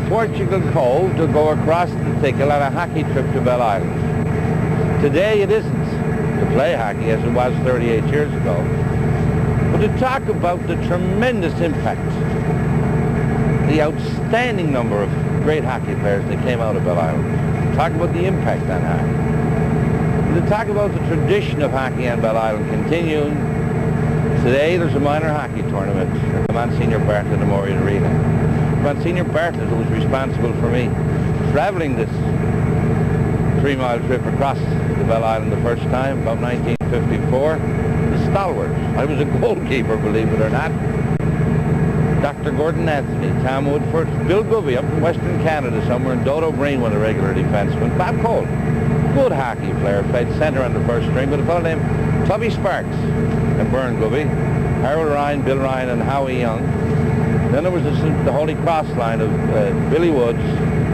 from Portugal Cove to go across the Tickle on a hockey trip to Bell Island. Today it isn't to play hockey as it was 38 years ago, but to talk about the tremendous impact, the outstanding number of great hockey players that came out of Bell Island. Talk about the impact on hockey. And to talk about the tradition of hockey on Bell Island continuing. Today there's a minor hockey tournament at the Monsignor Bartlett Memorial Arena. Monsignor Bartlett, who was responsible for me traveling this 3-mile trip across the Bell Island the first time, about 1954, the stalwart. I was a goalkeeper, believe it or not. Dr. Gordon Anthony, Tom Woodford, Bill Gubby up in Western Canada somewhere, and Dodo Breen, one of the regular defensemen. Bob Cole, good hockey player, played centre on the first string, but a fellow named Tubby Sparks and Byrne Gubby, Harold Ryan, Bill Ryan, and Howie Young. Then there was the Holy Cross line of Billy Woods,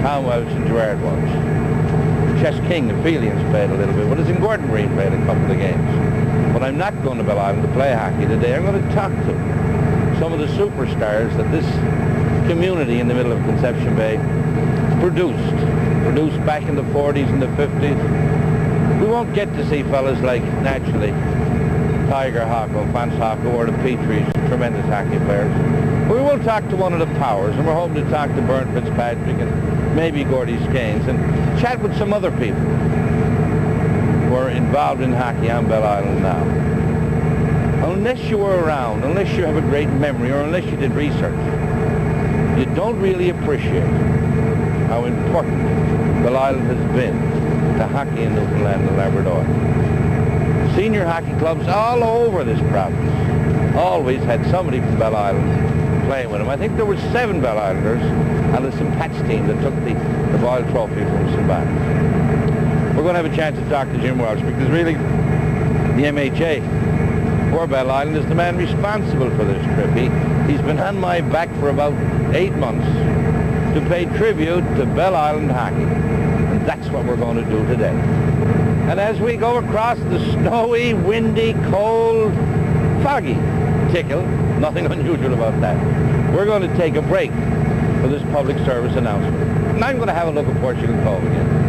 Tom Welch, and Gerard Welch. Chess King, the Felians played a little bit, but it's in Gordon Green played a couple of games. But I'm not going to Bell Island to play hockey today. I'm going to talk to some of the superstars that this community in the middle of Conception Bay produced back in the 40s and the 50s. We won't get to see fellas like, naturally, Tiger Hocko, Vance Hocko, or the Petries, tremendous hockey players. But we will talk to one of the powers, and we're hoping to talk to Bern Fitzpatrick and maybe Gordy Skanes and chat with some other people who are involved in hockey on Bell Island now. Unless you were around, unless you have a great memory, or unless you did research, you don't really appreciate how important Bell Island has been to hockey in Newfoundland and Labrador. Senior hockey clubs all over this province always had somebody from Bell Island playing with them. I think there were 7 Bell Islanders on the St. Pat's team that took the Boyle Trophy from St. Pat's. We're going to have a chance to talk to Jim Welch, because really the MHA for Bell Island is the man responsible for this trip. He's been on my back for about 8 months to pay tribute to Bell Island hockey. And that's what we're going to do today. And as we go across the snowy, windy, cold, foggy Tickle, nothing unusual about that, we're going to take a break for this public service announcement. And I'm going to have a look at Portugal Cove again.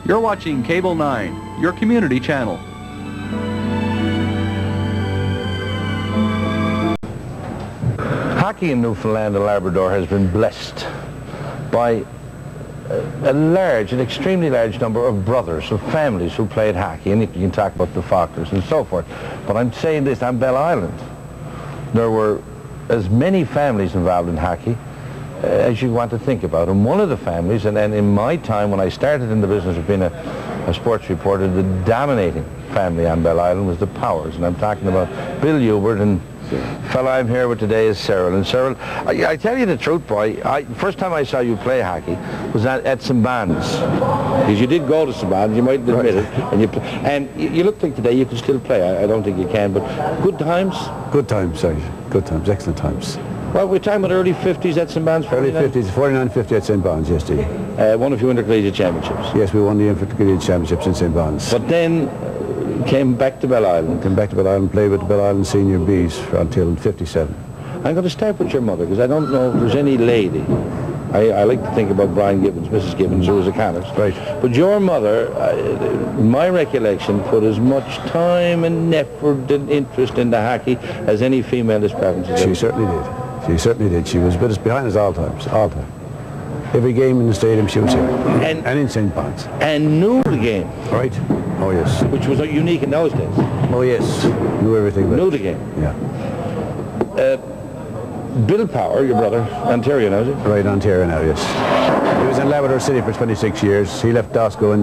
You're watching Cable 9, your community channel. Hockey in Newfoundland and Labrador has been blessed by an extremely large number of brothers, of families who played hockey, and you can talk about the Faulkners and so forth. But I'm saying this, on Bell Island, there were as many families involved in hockey as you want to think about. And one of the families, and in my time when I started in the business of being a sports reporter, the dominating family on Bell Island was the Powers, and I'm talking about Bill Hubert, and the fellow I'm here with today is Cyril. And Cyril, I tell you the truth, boy, first time I saw you play hockey was at St. Bon's. Because you did go to St. Bon's, you might admit it, and you look like today you can still play. I don't think you can, but good times? Good times, sorry. Good times, excellent times. Well, we're talking about early 50s at St. Bon's? Early 50s, 49-50 at St. Bon's, yes, Steve. Won a few intercollegiate championships? Yes, we won the intercollegiate championships in St. Bon's. But then came back to Bell Island. Came back to Bell Island, played with the Bell Island Senior Bs until 57. I'm going to start with your mother, because I don't know if there's any lady. I like to think about Brian Gibbons, Mrs. Gibbons, who was a Connors. Right. But your mother, in my recollection, put as much time and effort and interest into hockey as any female in this province has She certainly did. She certainly did. She was behind us all times, all time. Every game in the stadium she was here, and in St. Bon's. And knew the game. Right. Oh, yes. Which was unique in those days. Oh, yes. Knew everything. Knew the game. Yeah. Bill Power, your brother, Ontario now, is he? Right, Ontario now, yes. He was in Labrador City for 26 years. He left Dosco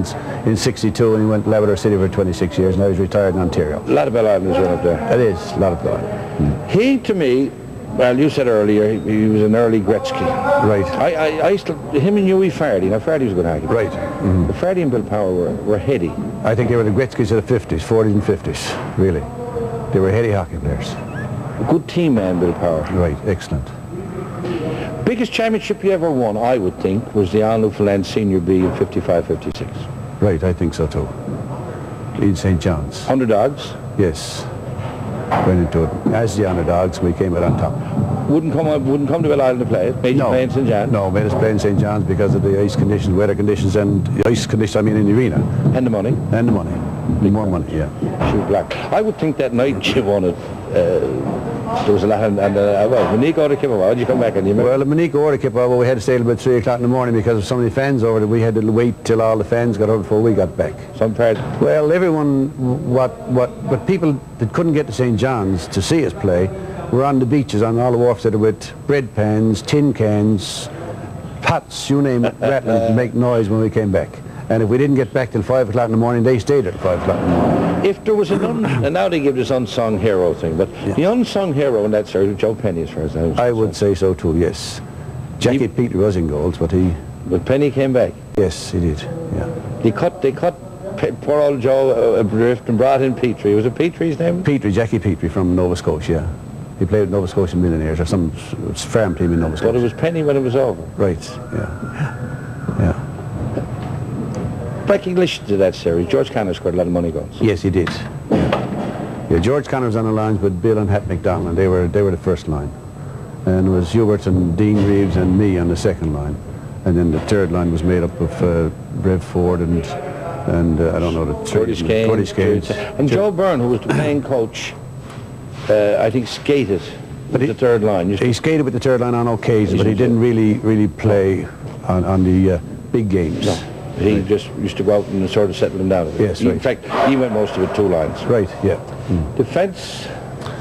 in 62 and he went to Labrador City for 26 years. Now he's retired in Ontario. A lot of Bell Islanders are up there. It is, a lot of fun. He, to me, well, you said earlier he was an early Gretzky. Right. I used to, him and Huey Fardy. Now, Fardy was a good hockey player. Right. Mm-hmm. But Fardy and Bill Power were heady. I think they were the Gretzkys of the 50s, 40s and 50s, really. They were heady hockey players. A good team man, Bill Power. Right, excellent. Biggest championship you ever won, I would think, was the All-Newfoundland Senior B in 55-56. Right, I think so too. In St. John's. Underdogs? Yes. Went into it. As the underdogs, we came out on top. Wouldn't come to Bell Island to play it? Made you play in St. John's? No, made us play in St. John's because of the ice conditions, weather conditions, and the ice conditions, I mean, in the arena. And the money? And the money. More money, yeah. Shoot black. I would think that night you won it. There was a lot, well, Monique ought to keep how did you come back and you remember? Well, the Monique ought to keep over, we had to stay till about 3 o'clock in the morning because of so many fans over there. We had to wait till all the fans got over before we got back. Some part. Well, everyone, what people that couldn't get to St. John's to see us play were on the beaches, on all the wharfs that are with bread pans, tin cans, pots, you name it, rattling to make noise when we came back. And if we didn't get back till 5 o'clock in the morning, they stayed at 5 o'clock in the morning. If there was and now they give this unsung hero thing, but the unsung hero in that series was Joe Penny, as far as I would say so too, yes. Jackie Peter was in goals, but he... But Penny came back? Yes, he did, yeah. They cut poor old Joe adrift and brought in Petrie. Was it Petrie's name? Petrie, Jackie Petrie from Nova Scotia, yeah. He played with Nova Scotia Millionaires, or some farm team in Nova Scotia. But it was Penny when it was over. Right, yeah. Yeah. Recognition to that series. George Connor scored a lot of money goals. Yes, he did. Yeah, George Connor was on the lines with Bill and Hat McDonald, and they were the first line. And it was Hubert and Dean Reeves and me on the second line. And then the third line was made up of Rev Ford and I don't know, the Curtis Kane. And Joe Byrne, who was the playing coach, I think skated with the third line. He skated with the third line on occasion, but he didn't really play on the big games. No. He just used to go out and sort of settle them down. Yes, right. In fact, he went most of it 2 lines. Right, yeah. Defence,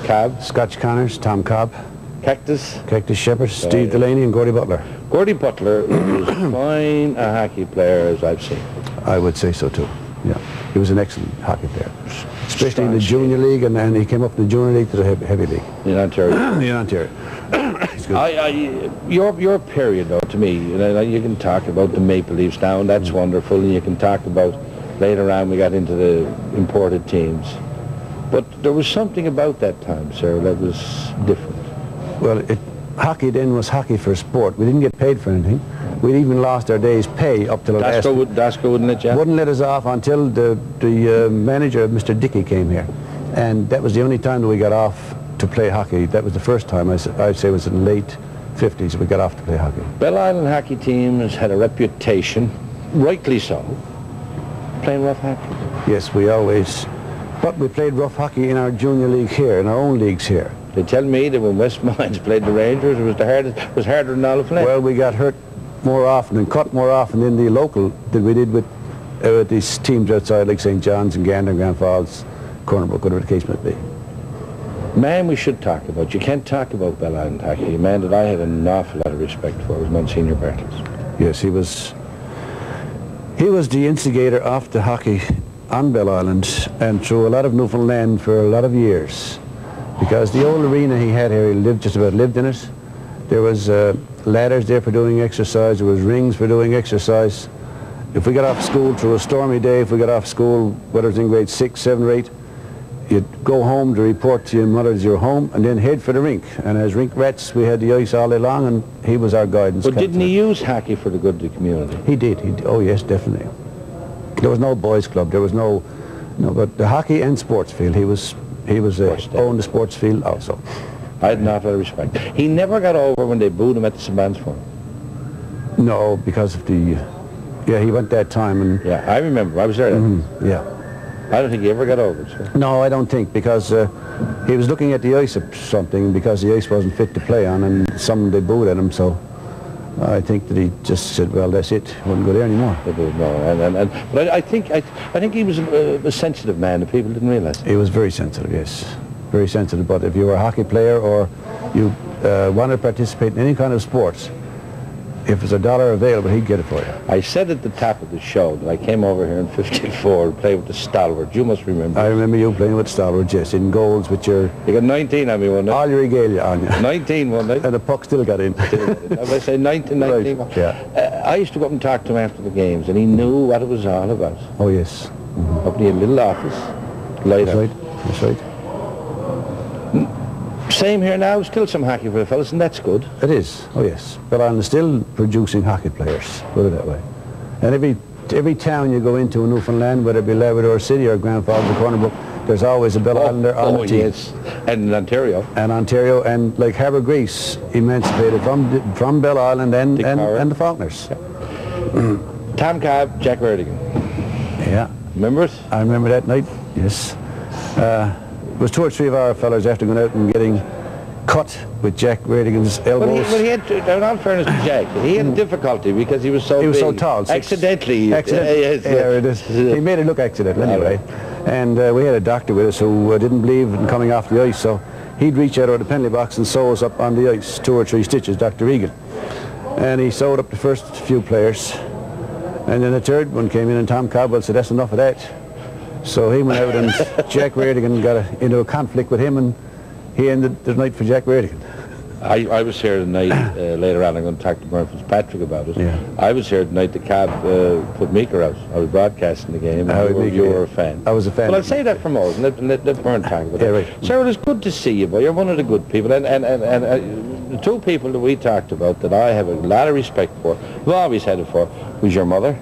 Cobb. Scotch Connors, Tom Cobb. Cactus Shepherd, Steve Delaney and Gordy Butler. Gordy Butler was as fine a hockey player as I've seen. I would say so too, yeah. He was an excellent hockey player. Especially in the junior league, and then he came up from the junior league to the heavy league. In Ontario. In Ontario. Your period, though, to me, you can talk about the Maple Leafs now, and that's wonderful, and you can talk about later on we got into the imported teams. But there was something about that time, Cyril, that was different. Well, hockey then was hockey for sport. We didn't get paid for anything. We'd even lost our day's pay up to the last... Dasco wouldn't let you? Wouldn't let us off until the manager, Mr. Dickey, came here. And that was the only time that we got off to play hockey. That was the first time, I'd say it was in the late 50s, we got off to play hockey. Bell Island hockey team has had a reputation, rightly so, playing rough hockey. Yes, we always... But we played rough hockey in our junior league here, in our own leagues here. They tell me that when West Mines played the Rangers, it was harder than all of them. Well, we got hurt more often and cut more often in the local than we did with these teams outside, like St. John's and Gander, Grand Falls, Cornerbrook, whatever the case might be. Man we should talk about. You can't talk about Bell Island hockey. A man that I had an awful lot of respect for was Monsignor Bartels. Yes, he was the instigator of the hockey on Bell Island and through a lot of Newfoundland for a lot of years. Because the old arena he had here, he just about lived in it. There was ladders there for doing exercise. There was rings for doing exercise. If we got off school through a stormy day, if we got off school, whether it was in grade 6, 7, or 8, you'd go home to report to your mother that you're home and then head for the rink. And as rink rats, we had the ice all day long, and he was our guidance. But didn't he use hockey for the good of the community? He did. Oh, yes, definitely. There was no boys' club. There was no, but the hockey and sports field, he owned the sports field also. I had an awful lot of respect. He never got over when they booed him at the St. Ban's Forum. No, because of the... Yeah, he went that time and... Yeah, I remember. I was there then. Yeah. I don't think he ever got over it, sir. No, I don't think, because he was looking at the ice or something because the ice wasn't fit to play on, and they booed at him, so I think that he just said, well, that's it. Wouldn't go there anymore. No, but I think he was a sensitive man that people didn't realize. He was very sensitive, yes. Very sensitive, but if you were a hockey player or you wanted to participate in any kind of sports, if there's $1 available, he'd get it for you. I said at the top of the show that I came over here in '54 to play with the Stalwarts. You must remember. I remember you playing with Stalwarts, yes, in goals with your... You got 19 on me one night. All your regalia on you. 19 one night. And the puck still got in. I say 19. Right. Yeah. I used to go up and talk to him after the games, and he knew what it was all about. Oh, yes. Up in a little office. That's right. That's right. Same here now, still some hockey for the fellas, and that's good. It is, oh yes. But I'm still producing hockey players, put it that way. And every town you go into in Newfoundland, whether it be Labrador City or Grand Falls or Cornerbrook, there's always a Bell Islander on the team. Yes, and in Ontario. And Ontario, and like Harbour Grease emancipated from Bell Island and the Faulkners. Tom Cobb, Jack Vertigan. Yeah. Remember it? I remember that night, yes. It was 2 or 3 of our fellas after going out and getting cut with Jack Vertigan's elbows. Well, he had, in all fairness to Jack, he had difficulty because he was so big. He was so tall. Accidentally. He made it look accidental anyway. And we had a doctor with us who didn't believe in coming off the ice, so he'd reach out of the penalty box and sew us up on the ice, 2 or 3 stitches, Dr. Egan. And he sewed up the first few players. And then the third one came in, and Tom Cobwell said, that's enough of that. So he went out, and Jack Vertigan got into a conflict with him, and he ended the night for Jack Vertigan. I was here the night, later on I'm going to talk to Brian Fitzpatrick about it. Yeah. I was here the night the Cobb put Meeker out. I was broadcasting the game, and you were a fan. I was a fan. Well, I'll say that for most, let Brian talk about it. Right. Cyril, it's good to see you, boy. You're one of the good people, and the 2 people that we talked about that I have a lot of respect for, who I always had it for, was your mother.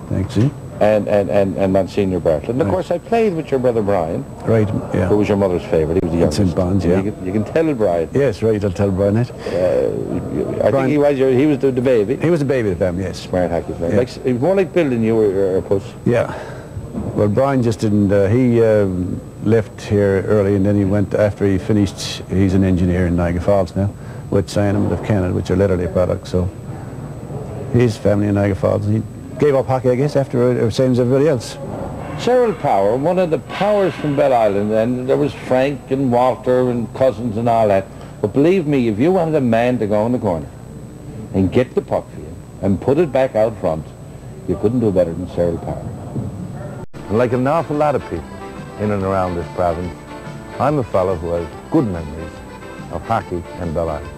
Thanks, And Monsignor Bartlett. And of course I played with your brother Brian. Right, yeah. Who was your mother's favourite. He was the youngest. St. Bonds, yeah. You can tell Brian. Yes, right, I'll tell Brian that. I think he was the baby. He was the baby of the family, yes. Smart hockey player. Yeah. Like, he was more like building you or Puss. Yeah. Well, Brian just didn't, he left here early, and then he went, after he finished, he's an engineer in Niagara Falls now, with Cyanamid of Canada, which are Letterley products, so his family in Niagara Falls. He gave up hockey, I guess, after same as everybody else. Cyril Power, one of the powers from Bell Island, and there was Frank and Walter and Cousins and all that. But believe me, if you wanted a man to go in the corner and get the puck for you and put it back out front, you couldn't do better than Cyril Power. Like an awful lot of people in and around this province, I'm a fellow who has good memories of hockey and Bell Island.